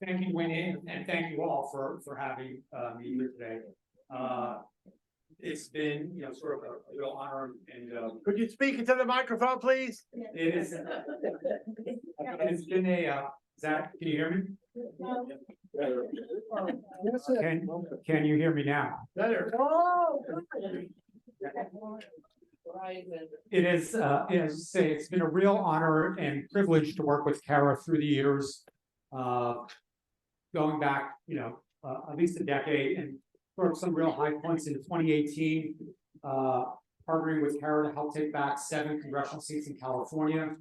Thank you, Winnie, and thank you all for having me here today. It's been, sort of a real honor, and Could you speak into the microphone, please? it is. It's been a. Zach, can you hear me? Can you hear me now? Better. It is, as I say, it's been a real honor and privilege to work with CARA through the years, going back, at least a decade, and for some real high points in 2018, partnering with CARA to help take back 7 congressional seats in California,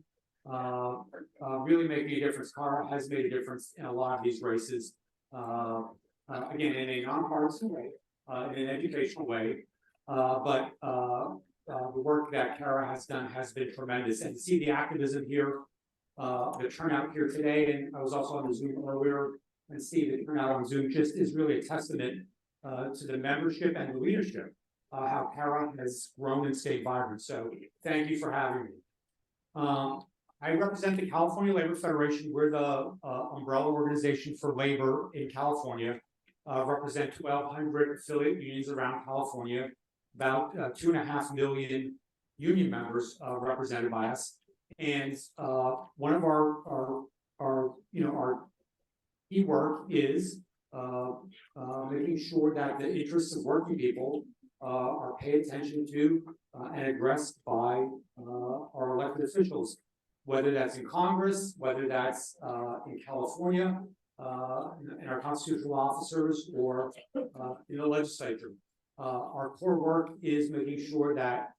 really making a difference. CARA has made a difference in a lot of these races, again, in a nonpartisan way, in an educational way, but the work that CARA has done has been tremendous, and to see the activism here, the turnout here today, and I was also on the Zoom earlier, and see the turnout on Zoom just is really a testament to the membership and the leadership, how CARA has grown and stayed vibrant. So thank you for having me. I represent the California Labor Federation. We're the umbrella organization for labor in California. Represent 1,200 affiliate unions around California, about 2.5 million union members represented by us. And one of our key work is making sure that the interests of working people are paid attention to and addressed by our elected officials, whether that's in Congress, whether that's in California, in our constitutional officers, or in the legislature. Our core work is making sure that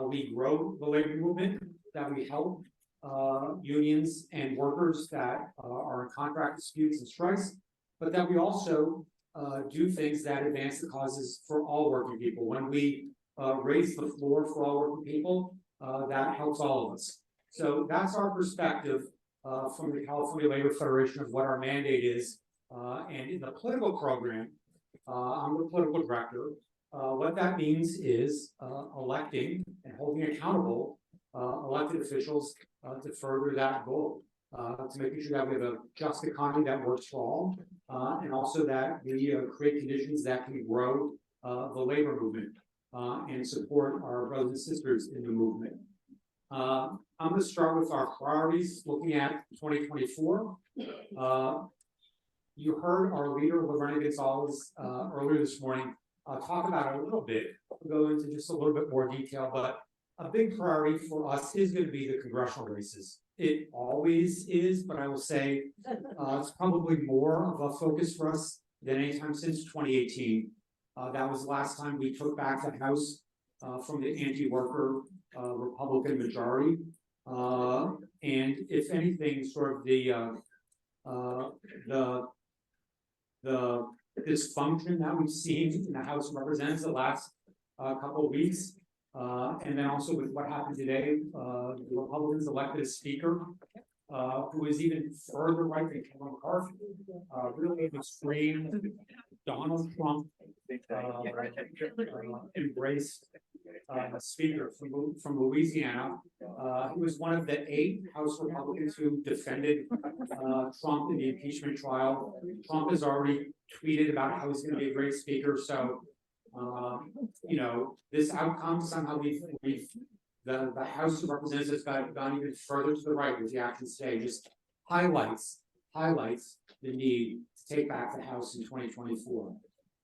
we grow the labor movement, that we help unions and workers that are in contract disputes and strikes, but that we also do things that advance the causes for all working people. When we raise the floor for all working people, that helps all of us. So that's our perspective from the California Labor Federation of what our mandate is. And in the political program, I'm the political director. What that means is electing and holding accountable elected officials to further that goal, to making sure that we have a just economy that works for all, and also that we create conditions that can grow the labor movement and support our brothers and sisters in the movement. I'm going to start with our priorities looking at 2024. You heard our leader, Lorena Gonzalez, earlier this morning talk about it a little bit. We'll go into just a little bit more detail, but a big priority for us is going to be the congressional races. It always is, but I will say it's probably more of a focus for us than any time since 2018. That was the last time we took back the House from the anti-worker Republican majority. And if anything, sort of the dysfunction that we've seen in the House of Representatives the last couple of weeks, and then also with what happened today, the Republicans elected a speaker who is even further right than Kevin McCarthy, really extreme Donald Trump embraced speaker from Louisiana. He was one of the 8 House Republicans who defended Trump in the impeachment trial. Trump has already tweeted about how he's going to be a great speaker. So, this outcome somehow the House of Representatives gone even further to the right with the actions today. Just highlights the need to take back the House in 2024.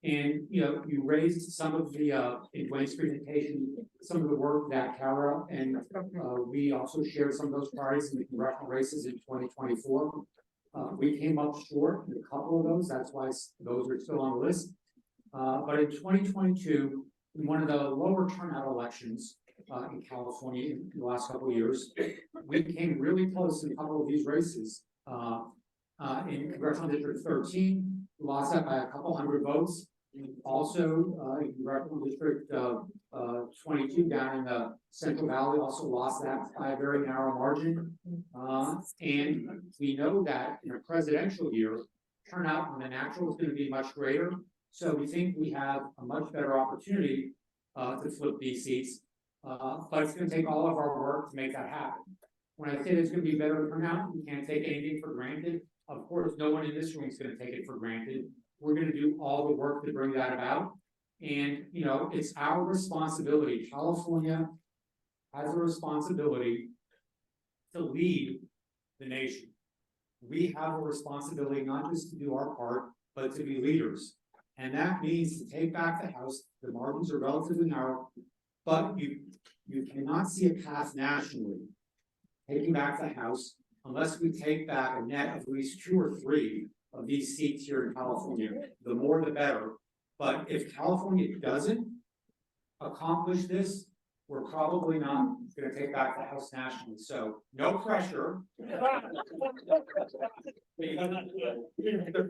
And you raised some of the in Dwayne's presentation, some of the work that CARA and we also shared some of those priorities in the congressional races in 2024. We came up short in a couple of those. That's why those are still on the list. But in 2022, in one of the lower turnout elections in California in the last couple of years, we came really close in a couple of these races. In Congressional District 13, we lost that by a couple hundred votes. Also, in Congressional District 22 down in the Central Valley, also lost that by a very narrow margin. And we know that in a presidential year, turnout on the natural is going to be much greater. So we think we have a much better opportunity to flip these seats, but it's going to take all of our work to make that happen. When I say there's going to be better turnout, we can't take anything for granted. Of course, no one in this room is gonna take it for granted. We're gonna do all the work to bring that about. And, you know, it's our responsibility. California has a responsibility to lead the nation. We have a responsibility not just to do our part, but to be leaders. And that means to take back the House. The margins are relatively narrow, but you cannot see a path nationally taking back the House unless we take back a net of at least 2 or 3 of these seats here in California. The more the better. But if California doesn't accomplish this, we're probably not gonna take back the House nationally, so no pressure. The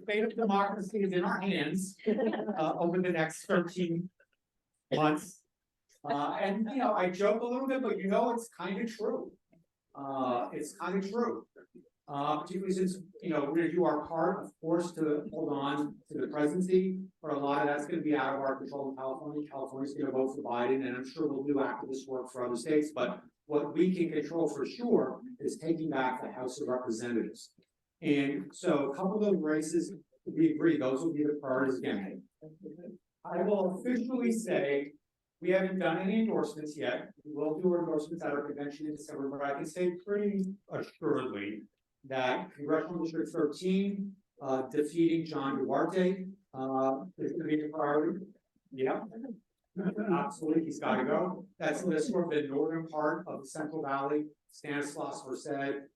fate of democracy is in our hands, over the next 13 months. And, you know, I joke a little bit, but you know, it's kind of true. It's kind of true. Particularly since, you know, we're gonna do our part, of course, to hold on to the presidency, but a lot of that's gonna be out of our control in California. California's gonna vote for Biden, and I'm sure we'll do activist work for other states, but what we can control for sure is taking back the House of Representatives. And so a couple of those races, we agree, those will be the priorities again. I will officially say, we haven't done any endorsements yet. We will do our endorsements at our convention in December, but I can say pretty assuredly that Congressional District 13, defeating John Duarte, is gonna be a priority. Yeah. Absolutely, he's gotta go. That's sort of the northern part of the Central Valley. Stanislaus Merced,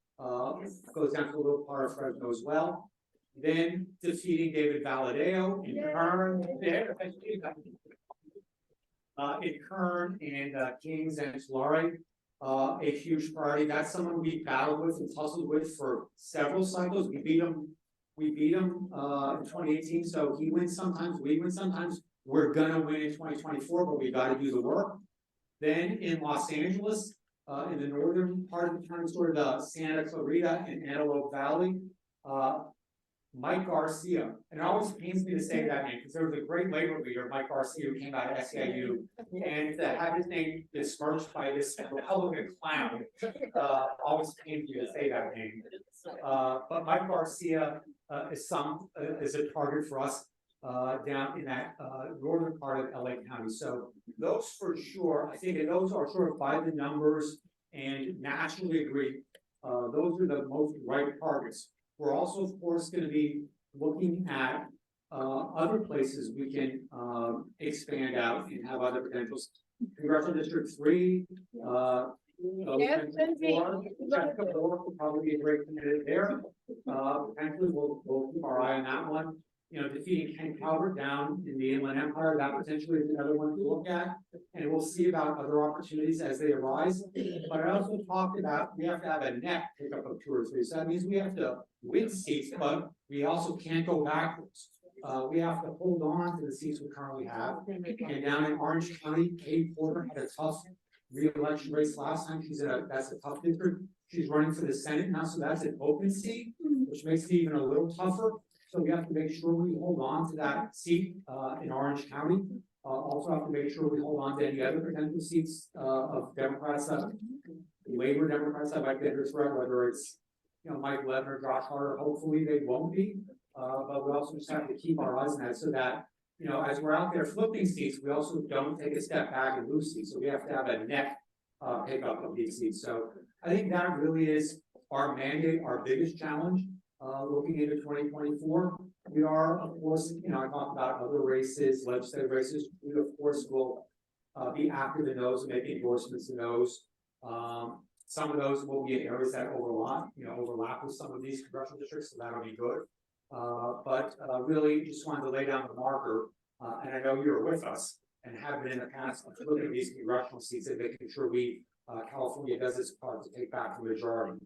goes down to a little part of Fresno as well. Then defeating David Valadeo in Kern. In Kern and Kings and Tulare, a huge priority. That's someone we battled with and tussled with for several cycles. We beat him in 2018. So he wins sometimes, we win sometimes. We're gonna win in 2024, but we gotta do the work. Then in Los Angeles, in the northern part of the county, sort of the Santa Clarita and Antelope Valley, Mike Garcia, and it always pains me to say that name because there was a great labor leader, Mike Garcia, who came out of SEIU, and to have his name besmirched by this Republican clown, always pains me to say that name. But Mike Garcia is a target for us down in that northern part of LA County. So those for sure, I think that those are sort of by the numbers and nationally agreed. Those are the most right targets. We're also, of course, going to be looking at other places we can expand out and have other potentials. Congressional District 3, Jessica Moore will probably be a great candidate there. Potentially, we'll keep our eye on that one. You know, defeating Ken Calvert down in the Inland Empire, that potentially is another one to look at, and we'll see about other opportunities as they arise. But I also talked about we have to have a net pickup of 2 or 3. So that means we have to win seats, but we also can't go backwards. We have to hold on to the seats we currently have. And down in Orange County, Kate Porter had a tough re-election race last time. That's a tough district. She's running for the Senate now, so that's an open seat, which makes it even a little tougher. So we have to make sure we hold on to that seat in Orange County. Also have to make sure we hold on to any other potential seats of Democrats, Labor Democrats that might be under threat, whether it's, you know, Mike Levin or Josh Harder. Hopefully they won't be, but we also just have to keep our eyes on that so that, you know, as we're out there flipping seats, we also don't take a step back and lose seats. So we have to have a net pickup of these seats. So I think that really is our mandate, our biggest challenge. Looking into 2024, we are, of course, you know, I talked about other races, legislative races. We, of course, will be active in those, make endorsements in those. Some of those will be in areas that overlap with some of these congressional districts, so that'll be good. But really just wanted to lay down the marker, and I know you're with us and have been in the past looking at these congressional seats and making sure California does its part to take back the majority.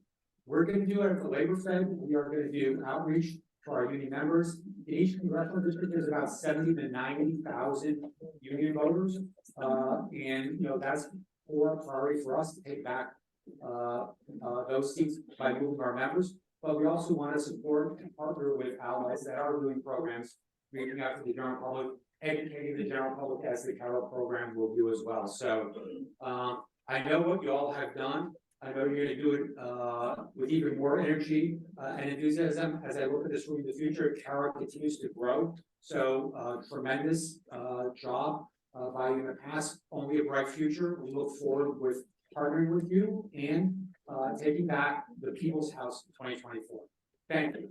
We're going to do it at the Labor Fed. We are going to do outreach to our union members. In each congressional district, there's about 70 to 90,000 union voters, and you know that's a priority for us to take back those seats by moving our members. But we also want to support and partner with allies that are doing programs, reaching out to the general public, educating the general public as the CARA program will do as well. So I know what you all have done. I know you're gonna do it, with even more energy, and enthusiasm. As I look at this room in the future, CARA continues to grow. So, tremendous, job, by you in the past, only a bright future. We look forward with partnering with you and, taking back the People's House 2024. Thank you.